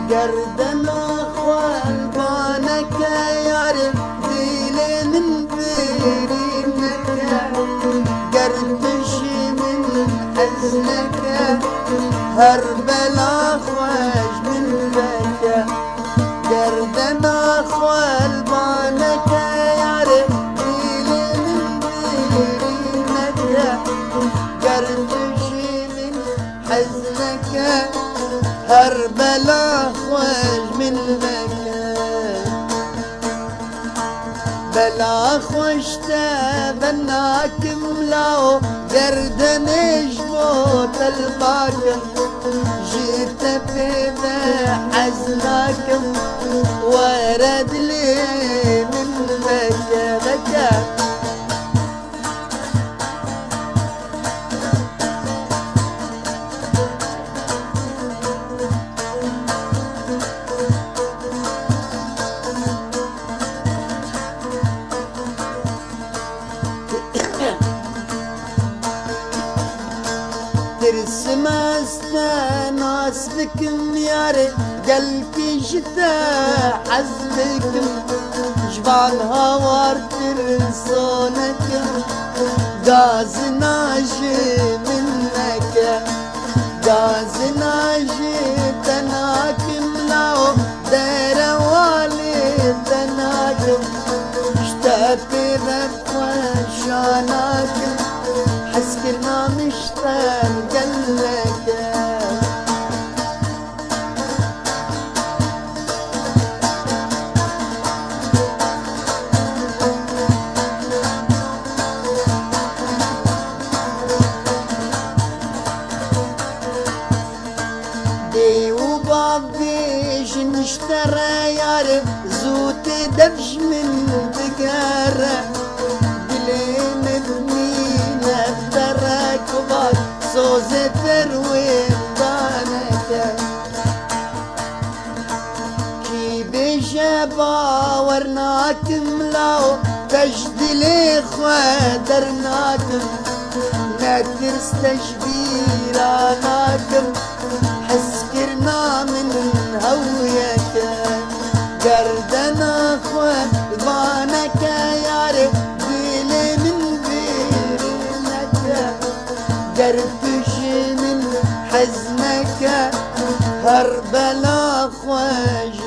قردن اخوان بانك يعرف ديلي من بيرينك قردش من حزنك هربل اخوش من بكى قردن اخوان بانك يعرف ديلي من بيرينك قردش من حزنك هربل اخوش من مكان بلا خوش تبناك ملاو قردن جبوت الباكم جيت في حزناك ورد لي من مكانك ترسم استاناس بكم ياري قلبي جدا حزبكم جبال هوار ترسونك غاز ناجي منك غاز ناجي تناكم لو دير والدناكم اشتاقي بك وشاناكم حسكرنا مشتاق قلك دي وبابي جنشترى يعرف زوت دبش من بقارة صوزة تروين بانك كي بجبا ورناكم لو تجدلي خدرناكم نقدر استجبيراناكم حسكرنا من هويك قردنا اخوان بانك يعرف ديلي من بيرنك قردش من حزنك هربل اخوش